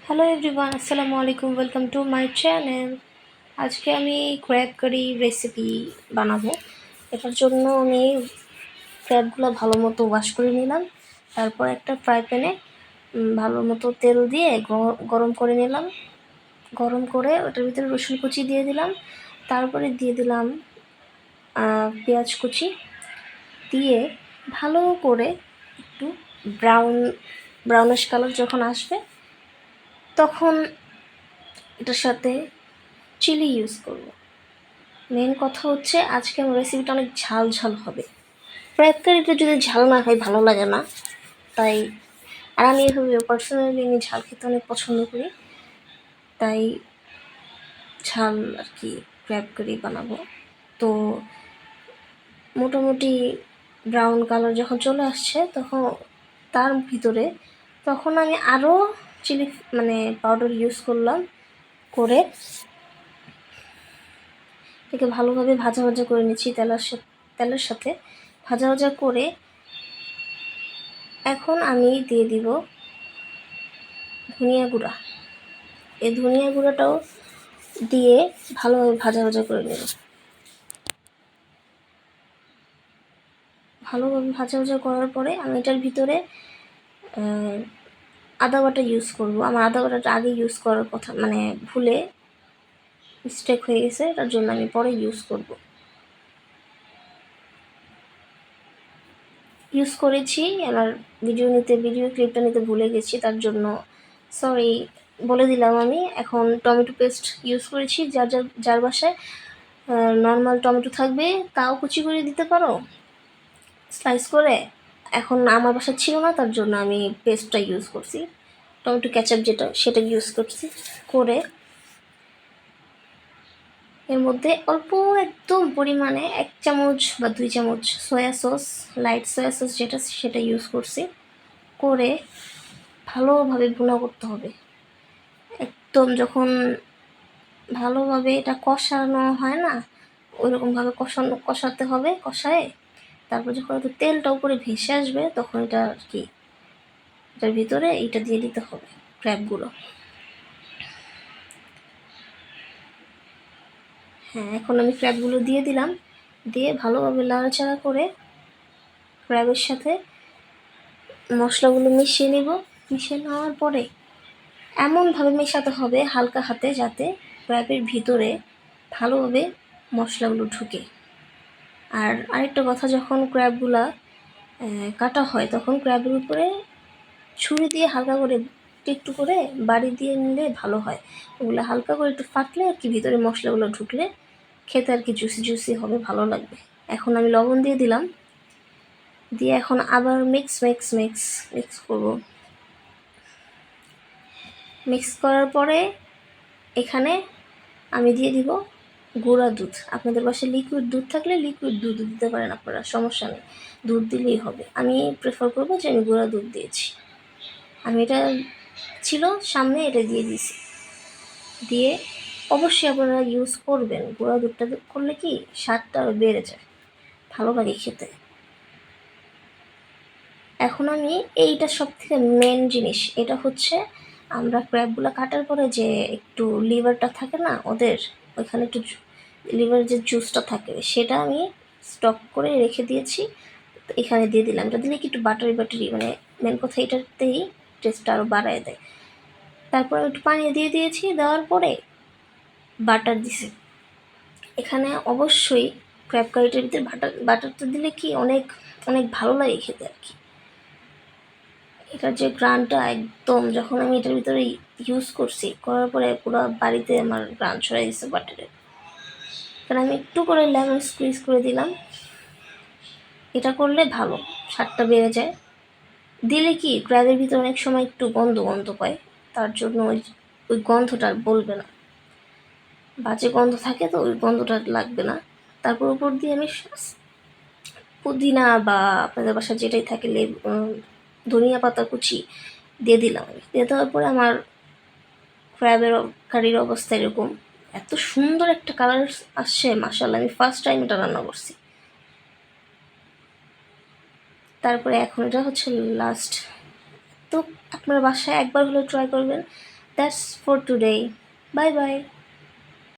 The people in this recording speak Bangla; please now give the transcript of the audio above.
হ্যালো এভরিওয়ান, আসসালামু আলাইকুম। Welcome to my channel. আজকে আমি ক্র্যাব কারি রেসিপি বানাবো। এটার জন্য আমি ক্র্যাবগুলো ভালো মতো ওয়াশ করে নিলাম। তারপর একটা ফ্রাই প্যানে ভালো মতো তেল দিয়ে গরম করে নিলাম। গরম করে ওটার ভিতরে রসুন কুচি দিয়ে দিলাম। তারপরে দিয়ে দিলাম পেঁয়াজ কুচি দিয়ে ভালো করে একটু ব্রাউনিশ কালার যখন আসবে তখন এটার সাথে চিলি ইউজ করব। মেন কথা হচ্ছে আজকে আমার রেসিপিটা অনেক ঝাল ঝাল হবে। ক্র্যাব কারিটা যদি ঝাল না হয় ভালো লাগে না, তাই আর আমি এভাবে পার্সোনালি আমি ঝাল খেতে অনেক পছন্দ করি, তাই ঝাল আর কি ক্র্যাব কারি বানাবো। তো মোটামুটি ব্রাউন কালার যখন চলে আসছে তখন তার ভিতরে তখন আমি আরও চিলি পাউডার ইউজ করলাম, করে এটাকে ভালোভাবে ভাজা ভাজা করে নিচ্ছি তেলের সাথে ভাজা ভাজা করে এখন আমি দিয়ে দিব ধনিয়া গুঁড়া। এই ধনিয়া গুঁড়াটাও দিয়ে ভালোভাবে ভাজা ভাজা করে নেব। ভালোভাবে ভাজা ভাজা করার পরে আমি এটার ভিতরে আদা বাটা ইউজ করব। আমার আদা বাটাটা আগে ইউজ করার কথা ভুলে মিস্টেক হয়ে গেছে, তার জন্য আমি পরে ইউজ করেছি। আমার ভিডিও ক্লিপটা নিতে ভুলে গেছি, তার জন্য সরি বলে দিলাম। আমি এখন টমেটো পেস্ট ইউজ করেছি। যার বাসায় নর্মাল টমেটো থাকবে তাও কুচি করে দিতে পারো স্লাইস করে। এখন আমার বাসায় ছিল না, তার জন্য আমি পেস্টটা ইউজ করছি, টমেটো ক্যাচাপ সেটা ইউজ করছি। করে এর মধ্যে অল্প একদম পরিমাণে 1 চামচ বা 2 চামচ soya sauce, light soya sauce সেটা ইউজ করছি। করে ভালোভাবে ভুনা করতে হবে। একদম যখন ভালোভাবে এটা কষানো হয় না, ওইরকমভাবে কষাতে হবে। কষায় তারপর যখন একটু তেলটা উপরে ভেসে আসবে তখন এটা আর কি এটার ভিতরে এইটা দিয়ে দিতে হবে, ক্র্যাবগুলো। হ্যাঁ, এখন আমি ক্র্যাবগুলো দিয়ে দিলাম। দিয়ে ভালোভাবে নাড়াচাড়া করে ক্র্যাবের সাথে মশলাগুলো মিশিয়ে নেব। মিশিয়ে নেওয়ার পরে এমনভাবে মেশাতে হবে হালকা হাতে, যাতে ক্র্যাবের ভিতরে ভালোভাবে মশলাগুলো ঢুকে। আর আরেকটা কথা, যখন ক্র্যাবগুলা কাটা হয় তখন ক্র্যাবের উপরে ছুরি দিয়ে হালকা করে একটু করে বাড়ি দিয়ে নিলে ভালো হয়। ওগুলো হালকা করে একটু ফাটলে আর কি ভিতরে মশলাগুলো ঢুকলে খেতে আর কি জুসি জুসি হবে, ভালো লাগবে। এখন আমি লবণ দিয়ে দিলাম। দিয়ে এখন আবার মিক্স করব। মিক্স করার পরে এখানে আমি দিয়ে দিব গুঁড়া দুধ। আপনাদের বাসায় লিকুইড দুধ থাকলে লিকুইড দুধ দিতে পারেন আপনারা, সমস্যা নেই, দুধ দিলেই হবে। আমি প্রেফার করবো যে আমি গুঁড়া দুধ দিয়েছি। আমি এটা ছিল সামনে, এটা দিয়ে দিয়েছি। দিয়ে অবশ্যই আপনারা ইউজ করবেন, গুঁড়া দুধটা করলে কি স্বাদটা আরও বেড়ে যায়, ভালো লাগে খেতে। এখন আমি এইটা সব থেকে মেন জিনিস, এটা হচ্ছে আমরা ক্র্যাবগুলো কাটার পরে যে একটু লিভারটা থাকে না ওদের, ওইখানে একটু লিভার যে জুসটা থাকে সেটা আমি স্টক করে রেখে দিয়েছি, এখানে দিয়ে দিলাম। এটা দিলে কি একটু বাটারি মেন কথা এটাতেই টেস্টটা আরও বাড়ায় দেয়। তারপর একটু পানি দিয়ে দিয়েছি, দেওয়ার পরে বাটার দিছি। এখানে অবশ্যই ক্র্যাব কারিটার ভিতরে বাটারটা দিলে কি অনেক অনেক ভালো লাগে খেতে আর কি। এটার যে গ্রানটা একদম, যখন আমি এটার ভিতরে ইউজ করছি, করার পরে পুরো বাড়িতে আমার গ্রান ছড়াই দিচ্ছে বাটারের। কারণ আমি একটু করে লেমন স্কুইজ করে দিলাম। এটা করলে ভালো, স্বাদটা বেড়ে যায়। দিলে কি ক্র্যাবের ভিতরে অনেক সময় একটু গন্ধ গন্ধ পায়, তার জন্য ওই গন্ধটা আর বলবে না, বাজে গন্ধ থাকে তো ওই গন্ধটা লাগবে না। তারপর উপর দিয়ে আমি পুদিনা বা আপনাদের বাসায় যেটাই থাকে ধনিয়া পাতা কুচি দিয়ে দিলাম। দিয়ে দেওয়ার পরে আমার ক্র্যাবের কারির অবস্থা এরকম, এত সুন্দর একটা কালার আসছে, মাশাআল্লাহ। আমি ফার্স্ট টাইম এটা রান্না করছি। তারপরে এখন এটা হচ্ছে লাস্ট। তো আপনার বাসায় একবার হলে ট্রাই করবেন, That's for today. Bye bye.